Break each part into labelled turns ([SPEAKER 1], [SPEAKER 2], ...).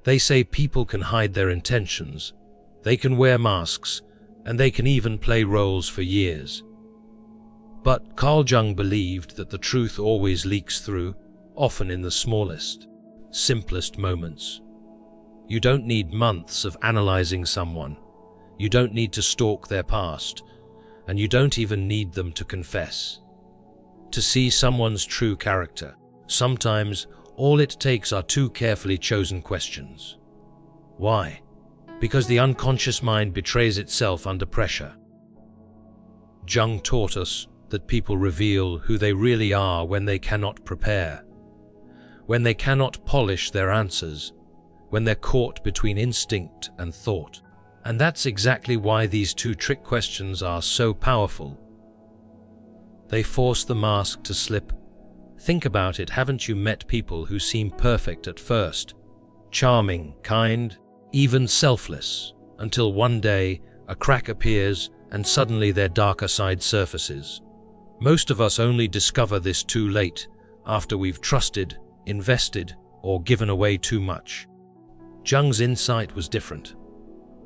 [SPEAKER 1] They say people can hide their intentions, they can wear masks, and they can even play roles for years. But Carl Jung believed that the truth always leaks through, often in the smallest, simplest moments. You don't need months of analyzing someone. You don't need to stalk their past, and you don't even need them to confess. To see someone's true character, sometimes all it takes are two carefully chosen questions. Why? Because the unconscious mind betrays itself under pressure. Jung taught us that people reveal who they really are when they cannot prepare, when they cannot polish their answers, when they're caught between instinct and thought. And that's exactly why these two trick questions are so powerful. They force the mask to slip. Think about it, haven't you met people who seem perfect at first? Charming, kind, even selfless, until one day a crack appears and suddenly their darker side surfaces. Most of us only discover this too late, after we've trusted, invested, or given away too much. Jung's insight was different.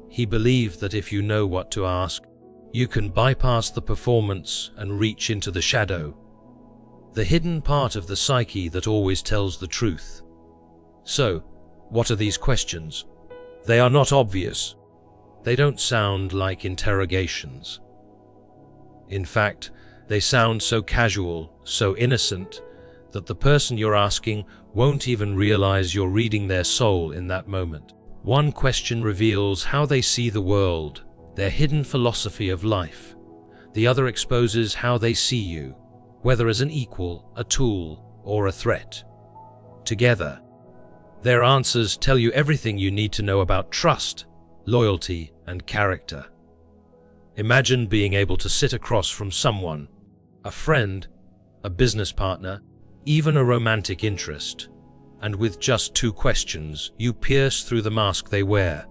[SPEAKER 1] He believed that if you know what to ask, you can bypass the performance and reach into the shadow, the hidden part of the psyche that always tells the truth. So, what are these questions? They are not obvious. They don't sound like interrogations. In fact, they sound so casual, so innocent, that the person you're asking won't even realize you're reading their soul in that moment. One question reveals how they see the world, their hidden philosophy of life. The other exposes how they see you, whether as an equal, a tool, or a threat. Together, their answers tell you everything you need to know about trust, loyalty, and character. Imagine being able to sit across from someone, a friend, a business partner, even a romantic interest, and with just two questions, you pierce through the mask they wear.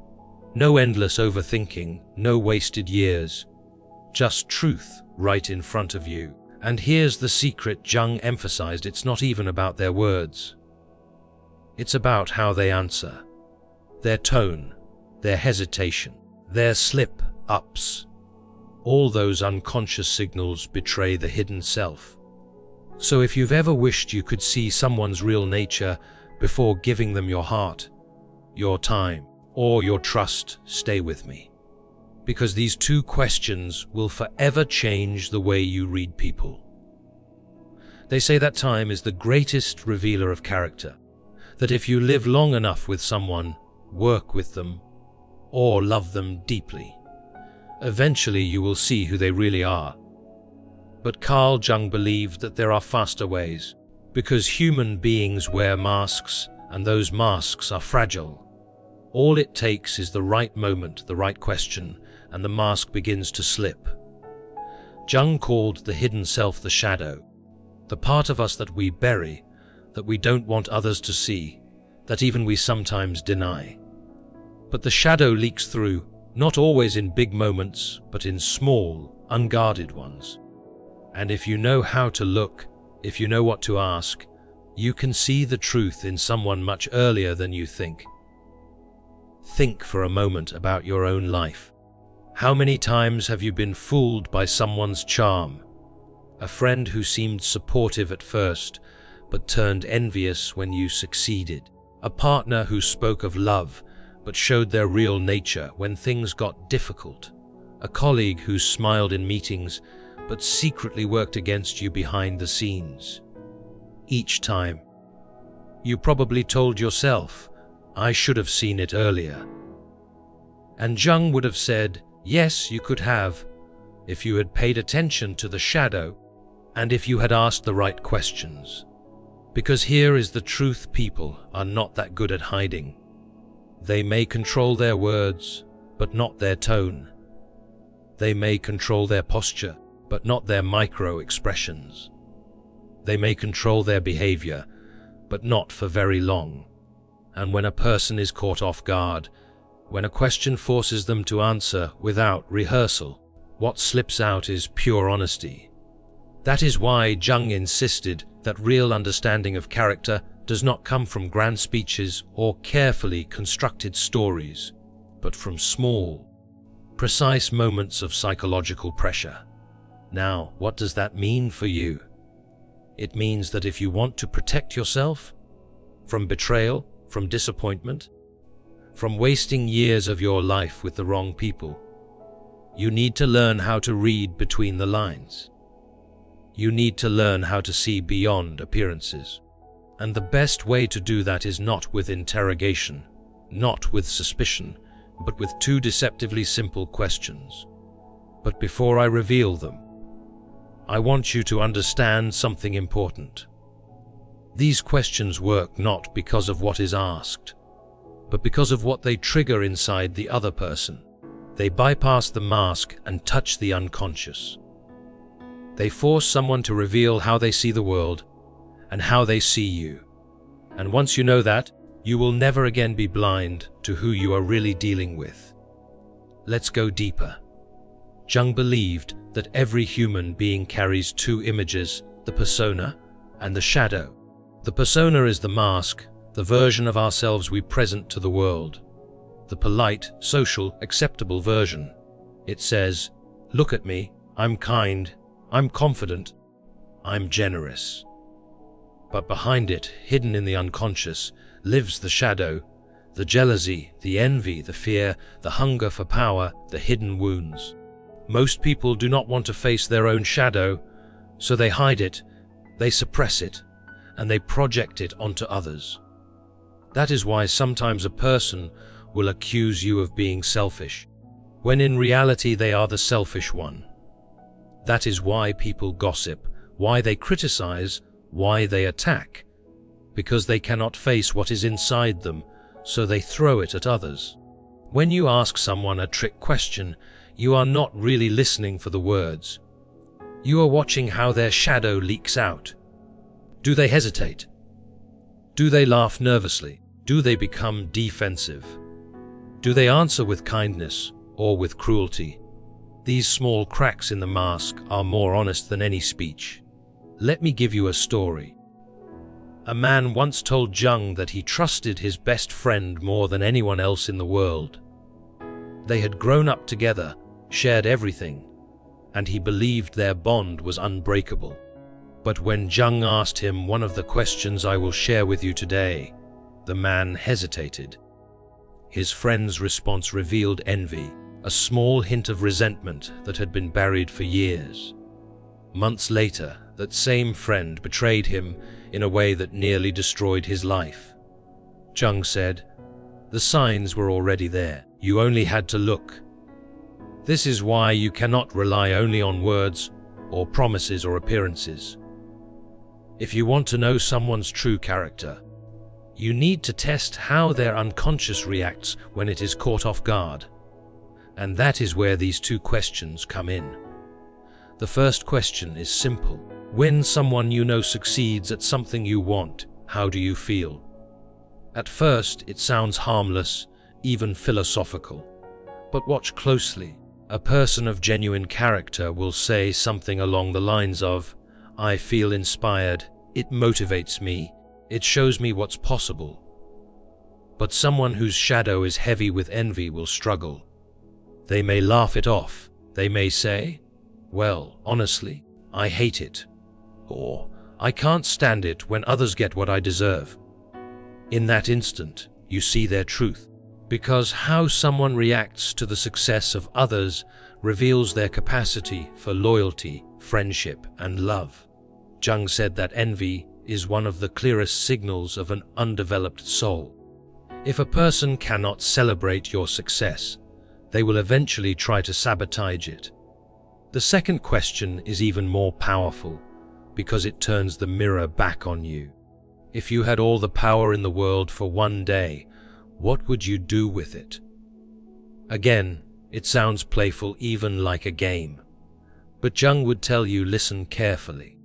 [SPEAKER 1] No endless overthinking, no wasted years. Just truth right in front of you. And here's the secret Jung emphasized: it's not even about their words. It's about how they answer. Their tone, their hesitation, their slip-ups. All those unconscious signals betray the hidden self. So if you've ever wished you could see someone's real nature before giving them your heart, your time, or your trust, stay with me. Because these two questions will forever change the way you read people. They say that time is the greatest revealer of character, that if you live long enough with someone, work with them, or love them deeply, eventually you will see who they really are. But Carl Jung believed that there are faster ways, because human beings wear masks, and those masks are fragile. All it takes is the right moment, the right question, and the mask begins to slip. Jung called the hidden self the shadow, the part of us that we bury, that we don't want others to see, that even we sometimes deny. But the shadow leaks through, not always in big moments, but in small, unguarded ones. And if you know how to look, if you know what to ask, you can see the truth in someone much earlier than you think. Think for a moment about your own life. How many times have you been fooled by someone's charm? A friend who seemed supportive at first, but turned envious when you succeeded. A partner who spoke of love, but showed their real nature when things got difficult. A colleague who smiled in meetings, but secretly worked against you behind the scenes. Each time, you probably told yourself, I should have seen it earlier. And Jung would have said, yes, you could have, if you had paid attention to the shadow, and if you had asked the right questions. Because here is the truth: people are not that good at hiding. They may control their words, but not their tone. They may control their posture, but not their micro-expressions. They may control their behavior, but not for very long. And when a person is caught off guard, when a question forces them to answer without rehearsal, what slips out is pure honesty. That is why Jung insisted that real understanding of character does not come from grand speeches or carefully constructed stories, but from small, precise moments of psychological pressure. Now, what does that mean for you? It means that if you want to protect yourself from betrayal, from disappointment, from wasting years of your life with the wrong people, you need to learn how to read between the lines. You need to learn how to see beyond appearances. And the best way to do that is not with interrogation, not with suspicion, but with two deceptively simple questions. But before I reveal them, I want you to understand something important. These questions work not because of what is asked, but because of what they trigger inside the other person. They bypass the mask and touch the unconscious. They force someone to reveal how they see the world and how they see you. And once you know that, you will never again be blind to who you are really dealing with. Let's go deeper. Jung believed that every human being carries two images, the persona and the shadow. The persona is the mask, the version of ourselves we present to the world. The polite, social, acceptable version. It says, "Look at me, I'm kind, I'm confident, I'm generous." But behind it, hidden in the unconscious, lives the shadow, the jealousy, the envy, the fear, the hunger for power, the hidden wounds. Most people do not want to face their own shadow, so they hide it, they suppress it, and they project it onto others. That is why sometimes a person will accuse you of being selfish, when in reality they are the selfish one. That is why people gossip, why they criticize, why they attack, because they cannot face what is inside them, so they throw it at others. When you ask someone a trick question, you are not really listening for the words. You are watching how their shadow leaks out. Do they hesitate? Do they laugh nervously? Do they become defensive? Do they answer with kindness or with cruelty? These small cracks in the mask are more honest than any speech. Let me give you a story. A man once told Jung that he trusted his best friend more than anyone else in the world. They had grown up together, shared everything, and he believed their bond was unbreakable. But when Jung asked him one of the questions I will share with you today, the man hesitated. His friend's response revealed envy, a small hint of resentment that had been buried for years. Months later, that same friend betrayed him in a way that nearly destroyed his life. Jung said, "The signs were already there. You only had to look." This is why you cannot rely only on words or promises or appearances. If you want to know someone's true character, you need to test how their unconscious reacts when it is caught off guard. And that is where these two questions come in. The first question is simple. When someone you know succeeds at something you want, how do you feel? At first, it sounds harmless, even philosophical. But watch closely. A person of genuine character will say something along the lines of, "I feel inspired, it motivates me, it shows me what's possible." But someone whose shadow is heavy with envy will struggle. They may laugh it off. They may say, "Well, honestly, I hate it," or "I can't stand it when others get what I deserve." In that instant, you see their truth, because how someone reacts to the success of others reveals their capacity for loyalty, friendship, and love. Jung said that envy is one of the clearest signals of an undeveloped soul. If a person cannot celebrate your success, they will eventually try to sabotage it. The second question is even more powerful because it turns the mirror back on you. If you had all the power in the world for one day, what would you do with it? Again, it sounds playful, even like a game. But Jung would tell you, listen carefully.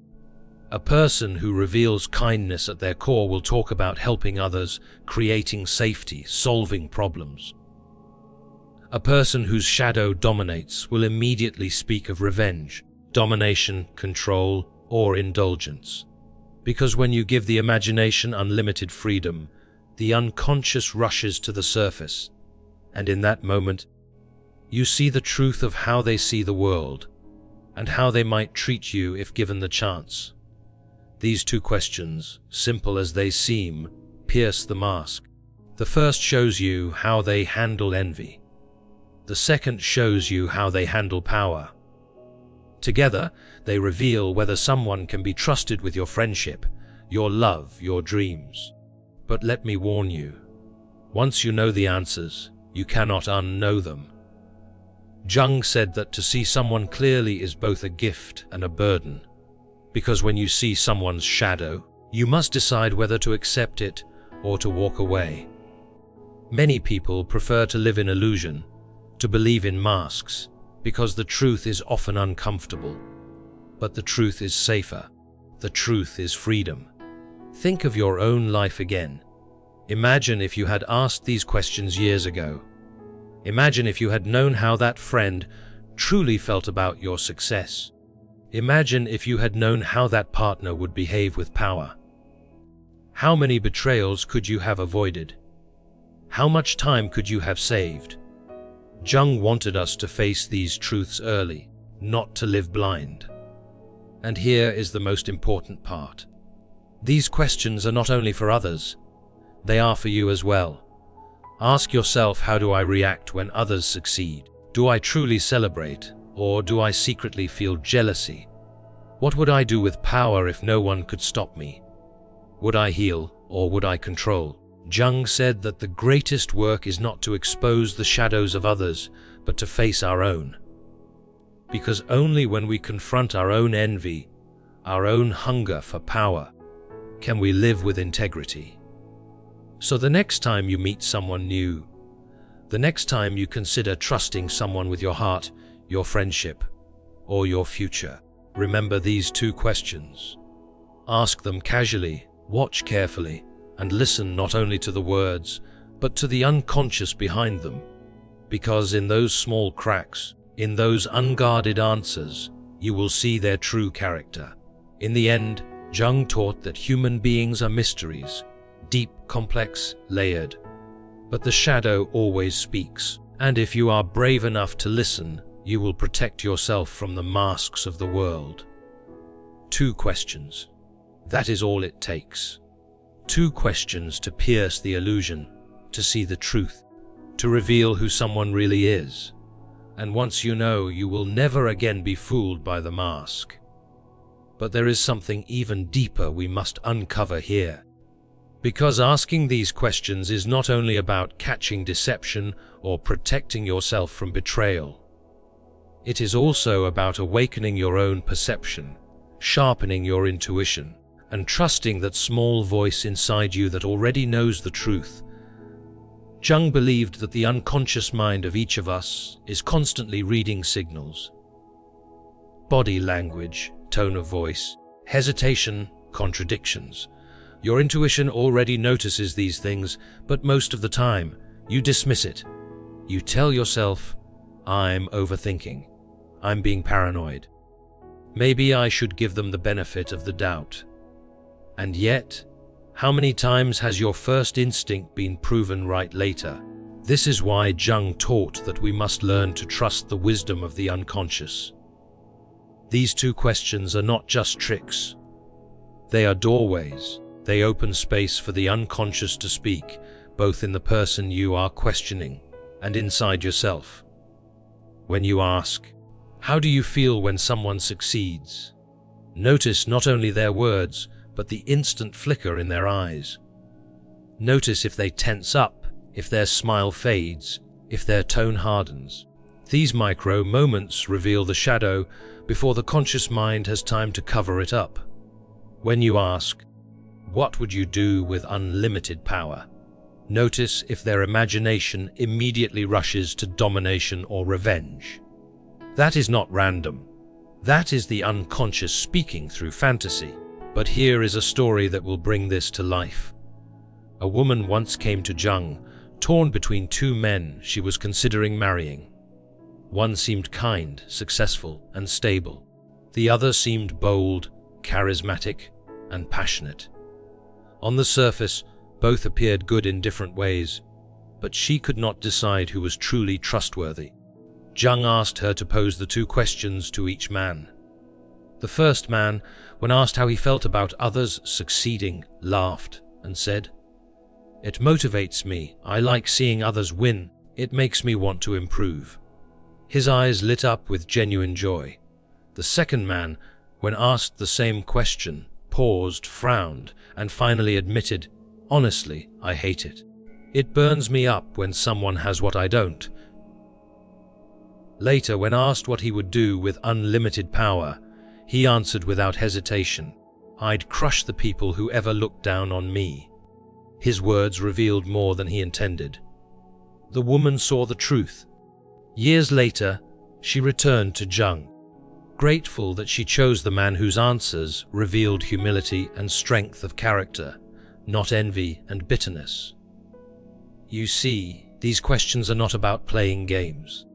[SPEAKER 1] A person who reveals kindness at their core will talk about helping others, creating safety, solving problems. A person whose shadow dominates will immediately speak of revenge, domination, control, or indulgence. Because when you give the imagination unlimited freedom, the unconscious rushes to the surface, and in that moment, you see the truth of how they see the world, and how they might treat you if given the chance. These two questions, simple as they seem, pierce the mask. The first shows you how they handle envy. The second shows you how they handle power. Together, they reveal whether someone can be trusted with your friendship, your love, your dreams. But let me warn you, once you know the answers, you cannot unknow them. Jung said that to see someone clearly is both a gift and a burden, because when you see someone's shadow, you must decide whether to accept it or to walk away. Many people prefer to live in illusion, to believe in masks, because the truth is often uncomfortable. But the truth is safer. The truth is freedom. Think of your own life again. Imagine if you had asked these questions years ago. Imagine if you had known how that friend truly felt about your success. Imagine if you had known how that partner would behave with power. How many betrayals could you have avoided? How much time could you have saved? Jung wanted us to face these truths early, not to live blind. And here is the most important part. These questions are not only for others, they are for you as well. Ask yourself, how do I react when others succeed? Do I truly celebrate, or do I secretly feel jealousy? What would I do with power if no one could stop me? Would I heal, or would I control? Jung said that the greatest work is not to expose the shadows of others, but to face our own. Because only when we confront our own envy, our own hunger for power, can we live with integrity. So the next time you meet someone new, the next time you consider trusting someone with your heart, your friendship, or your future, remember these two questions. Ask them casually, watch carefully, and listen not only to the words, but to the unconscious behind them. Because in those small cracks, in those unguarded answers, you will see their true character. In the end, Jung taught that human beings are mysteries, deep, complex, layered. But the shadow always speaks, and if you are brave enough to listen, you will protect yourself from the masks of the world. 2 questions. That is all it takes. 2 questions to pierce the illusion, to see the truth, to reveal who someone really is. And once you know, you will never again be fooled by the mask. But there is something even deeper we must uncover here. Because asking these questions is not only about catching deception or protecting yourself from betrayal. It is also about awakening your own perception, sharpening your intuition, and trusting that small voice inside you that already knows the truth. Jung believed that the unconscious mind of each of us is constantly reading signals. Body language, tone of voice, hesitation, contradictions. Your intuition already notices these things, but most of the time, you dismiss it. You tell yourself, I'm overthinking. I'm being paranoid. Maybe I should give them the benefit of the doubt. And yet, how many times has your first instinct been proven right later? This is why Jung taught that we must learn to trust the wisdom of the unconscious. These 2 questions are not just tricks. They are doorways. They open space for the unconscious to speak, both in the person you are questioning and inside yourself. When you ask, how do you feel when someone succeeds? Notice not only their words, but the instant flicker in their eyes. Notice if they tense up, if their smile fades, if their tone hardens. These micro moments reveal the shadow before the conscious mind has time to cover it up. When you ask, what would you do with unlimited power? Notice if their imagination immediately rushes to domination or revenge. That is not random. That is the unconscious speaking through fantasy. But here is a story that will bring this to life. A woman once came to Jung, torn between 2 men she was considering marrying. One seemed kind, successful, and stable. The other seemed bold, charismatic, and passionate. On the surface, both appeared good in different ways, but she could not decide who was truly trustworthy. Jung asked her to pose the two questions to each man. The first man, when asked how he felt about others succeeding, laughed and said, "It motivates me. I like seeing others win. It makes me want to improve." His eyes lit up with genuine joy. The second man, when asked the same question, paused, frowned, and finally admitted, "Honestly, I hate it. It burns me up when someone has what I don't." Later, when asked what he would do with unlimited power, he answered without hesitation, "I'd crush the people who ever looked down on me." His words revealed more than he intended. The woman saw the truth. Years later, she returned to Jung, grateful that she chose the man whose answers revealed humility and strength of character, not envy and bitterness. You see, these questions are not about playing games.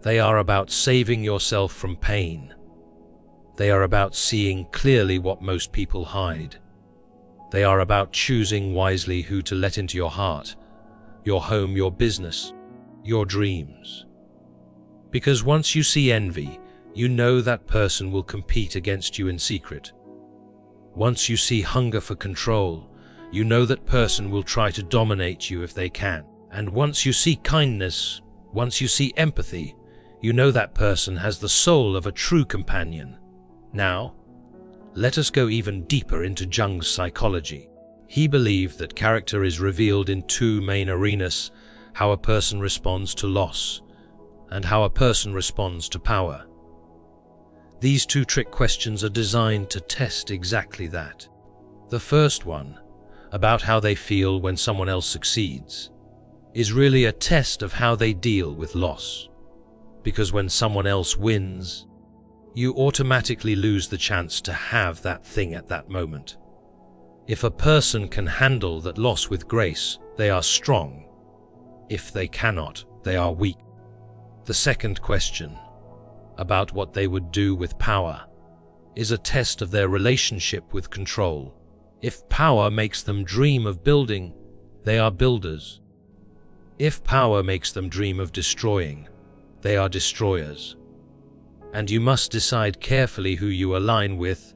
[SPEAKER 1] They are about saving yourself from pain. They are about seeing clearly what most people hide. They are about choosing wisely who to let into your heart, your home, your business, your dreams. Because once you see envy, you know that person will compete against you in secret. Once you see hunger for control, you know that person will try to dominate you if they can. And once you see kindness, once you see empathy, you know that person has the soul of a true companion. Now, let us go even deeper into Jung's psychology. He believed that character is revealed in two main arenas: how a person responds to loss and how a person responds to power. These two trick questions are designed to test exactly that. The first one, about how they feel when someone else succeeds, is really a test of how they deal with loss. Because when someone else wins, you automatically lose the chance to have that thing at that moment. If a person can handle that loss with grace, they are strong. If they cannot, they are weak. The second question, about what they would do with power, is a test of their relationship with control. If power makes them dream of building, they are builders. If power makes them dream of destroying, they are destroyers. And you must decide carefully who you align with,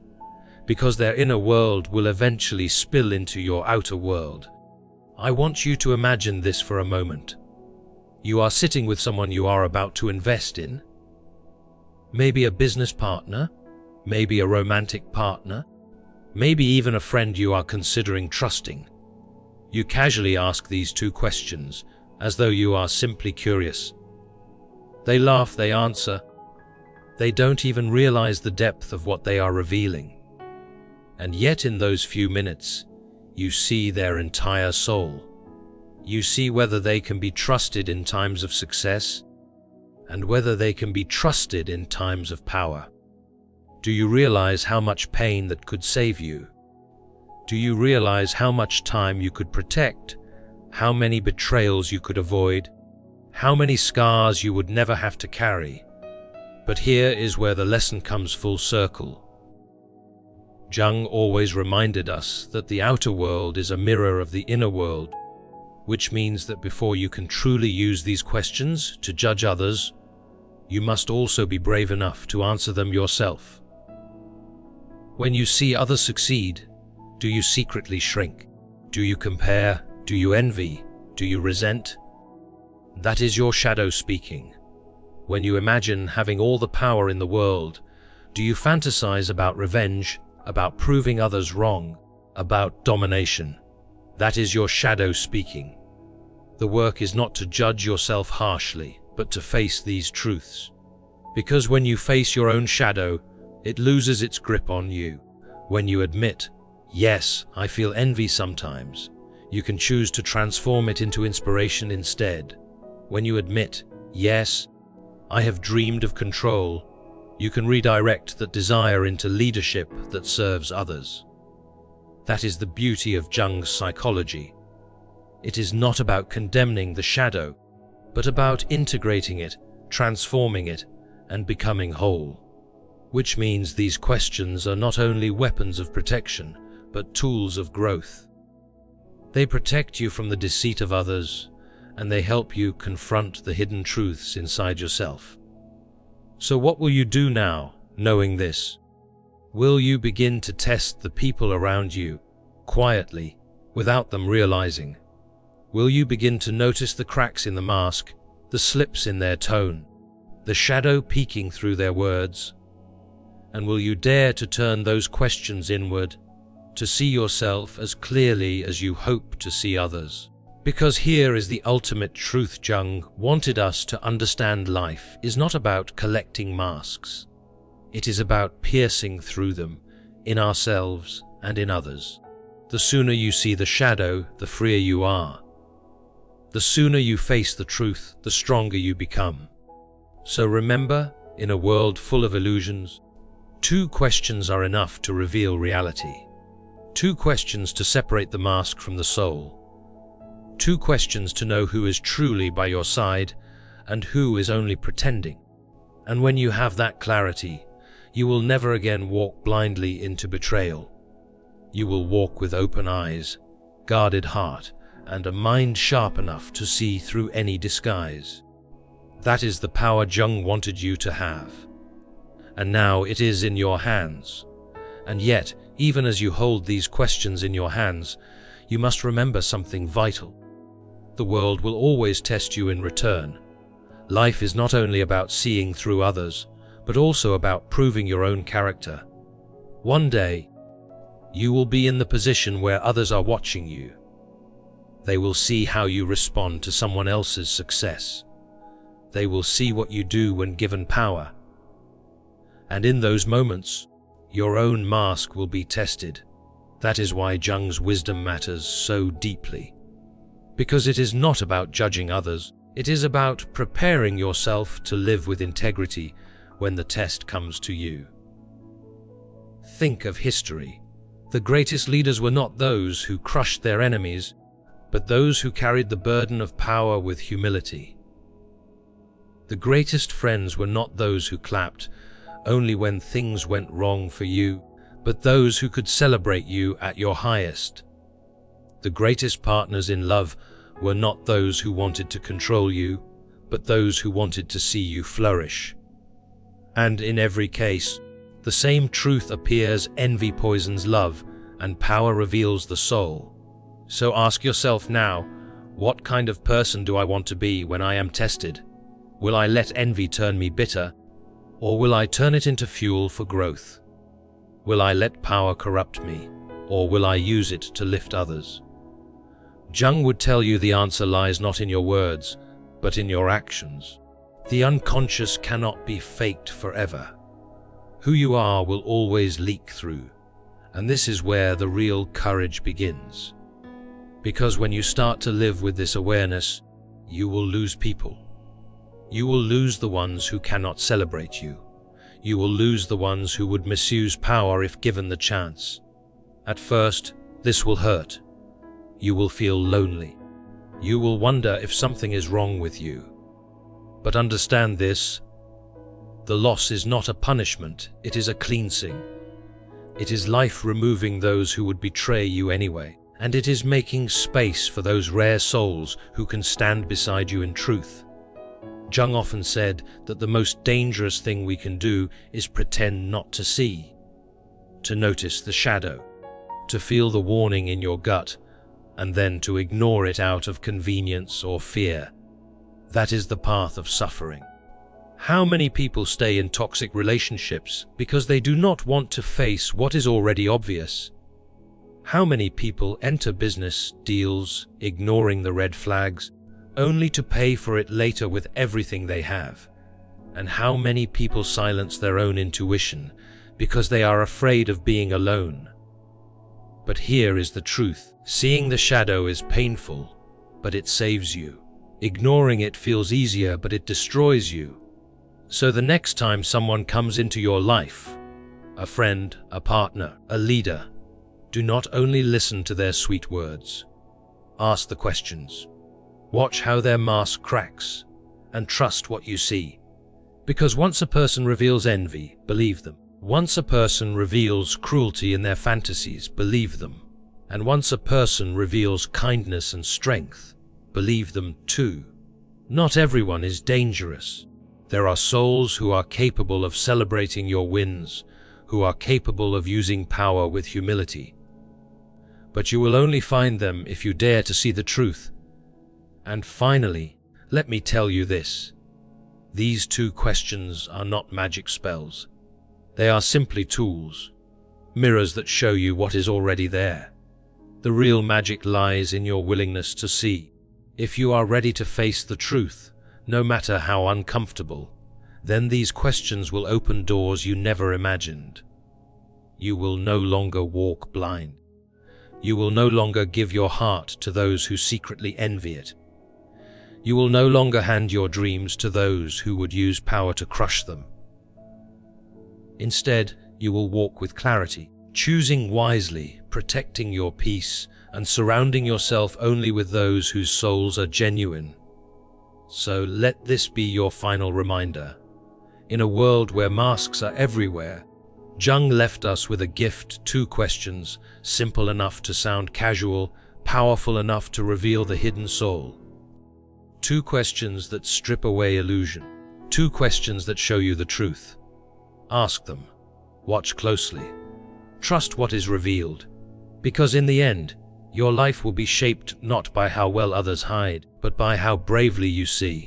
[SPEAKER 1] because their inner world will eventually spill into your outer world. I want you to imagine this for a moment. You are sitting with someone you are about to invest in. Maybe a business partner, maybe a romantic partner, maybe even a friend you are considering trusting. You casually ask these two questions, as though you are simply curious. They laugh, they answer. They don't even realize the depth of what they are revealing. And yet in those few minutes, you see their entire soul. You see whether they can be trusted in times of success and whether they can be trusted in times of power. Do you realize how much pain that could save you? Do you realize how much time you could protect? How many betrayals you could avoid? How many scars you would never have to carry? But here is where the lesson comes full circle. Jung always reminded us that the outer world is a mirror of the inner world, which means that before you can truly use these questions to judge others, you must also be brave enough to answer them yourself. When you see others succeed, do you secretly shrink? Do you compare? Do you envy? Do you resent? That is your shadow speaking. When you imagine having all the power in the world, do you fantasize about revenge, about proving others wrong, about domination? That is your shadow speaking. The work is not to judge yourself harshly, but to face these truths. Because when you face your own shadow, it loses its grip on you. When you admit, "Yes, I feel envy sometimes," you can choose to transform it into inspiration instead. When you admit, "Yes, I have dreamed of control," you can redirect that desire into leadership that serves others. That is the beauty of Jung's psychology. It is not about condemning the shadow, but about integrating it, transforming it, and becoming whole. Which means these questions are not only weapons of protection, but tools of growth. They protect you from the deceit of others, and they help you confront the hidden truths inside yourself. So what will you do now, knowing this? Will you begin to test the people around you, quietly, without them realizing? Will you begin to notice the cracks in the mask, the slips in their tone, the shadow peeking through their words? And will you dare to turn those questions inward, to see yourself as clearly as you hope to see others? Because here is the ultimate truth. Jung wanted us to understand life is not about collecting masks. It is about piercing through them, in ourselves and in others. The sooner you see the shadow, the freer you are. The sooner you face the truth, the stronger you become. So remember, in a world full of illusions, 2 questions are enough to reveal reality. 2 questions to separate the mask from the soul. 2 questions to know who is truly by your side and who is only pretending. And when you have that clarity, you will never again walk blindly into betrayal. You will walk with open eyes, guarded heart, and a mind sharp enough to see through any disguise. That is the power Jung wanted you to have. And now it is in your hands. And yet, even as you hold these questions in your hands, you must remember something vital. The world will always test you in return. Life is not only about seeing through others, but also about proving your own character. One day, you will be in the position where others are watching you. They will see how you respond to someone else's success. They will see what you do when given power. And in those moments, your own mask will be tested. That is why Jung's wisdom matters so deeply. Because it is not about judging others, it is about preparing yourself to live with integrity when the test comes to you. Think of history. The greatest leaders were not those who crushed their enemies, but those who carried the burden of power with humility. The greatest friends were not those who clapped only when things went wrong for you, but those who could celebrate you at your highest. The greatest partners in love were not those who wanted to control you, but those who wanted to see you flourish. And in every case, the same truth appears: envy poisons love, and power reveals the soul. So ask yourself now, what kind of person do I want to be when I am tested? Will I let envy turn me bitter, or will I turn it into fuel for growth? Will I let power corrupt me, or will I use it to lift others? Jung would tell you the answer lies not in your words, but in your actions. The unconscious cannot be faked forever. Who you are will always leak through, and this is where the real courage begins. Because when you start to live with this awareness, you will lose people. You will lose the ones who cannot celebrate you. You will lose the ones who would misuse power if given the chance. At first, this will hurt. You will feel lonely. You will wonder if something is wrong with you. But understand this: the loss is not a punishment, it is a cleansing. It is life removing those who would betray you anyway, and it is making space for those rare souls who can stand beside you in truth. Jung often said that the most dangerous thing we can do is pretend not to see, to notice the shadow, to feel the warning in your gut, and then to ignore it out of convenience or fear. That is the path of suffering. How many people stay in toxic relationships because they do not want to face what is already obvious? How many people enter business deals ignoring the red flags, only to pay for it later with everything they have? And how many people silence their own intuition because they are afraid of being alone? But here is the truth. Seeing the shadow is painful, but it saves you. Ignoring it feels easier, but it destroys you. So the next time someone comes into your life, a friend, a partner, a leader, do not only listen to their sweet words. Ask the questions. Watch how their mask cracks, and trust what you see. Because once a person reveals envy, believe them. Once a person reveals cruelty in their fantasies, believe them. And once a person reveals kindness and strength, believe them too. Not everyone is dangerous. There are souls who are capable of celebrating your wins, who are capable of using power with humility. But you will only find them if you dare to see the truth. And finally, let me tell you this. These 2 questions are not magic spells. They are simply tools, mirrors that show you what is already there. The real magic lies in your willingness to see. If you are ready to face the truth, no matter how uncomfortable, then these questions will open doors you never imagined. You will no longer walk blind. You will no longer give your heart to those who secretly envy it. You will no longer hand your dreams to those who would use power to crush them. Instead, you will walk with clarity, choosing wisely, protecting your peace, and surrounding yourself only with those whose souls are genuine. So let this be your final reminder. In a world where masks are everywhere, Jung left us with a gift: 2 questions, simple enough to sound casual, powerful enough to reveal the hidden soul. 2 questions that strip away illusion. 2 questions that show you the truth. Ask them. Watch closely. Trust what is revealed. Because in the end, your life will be shaped not by how well others hide, but by how bravely you see.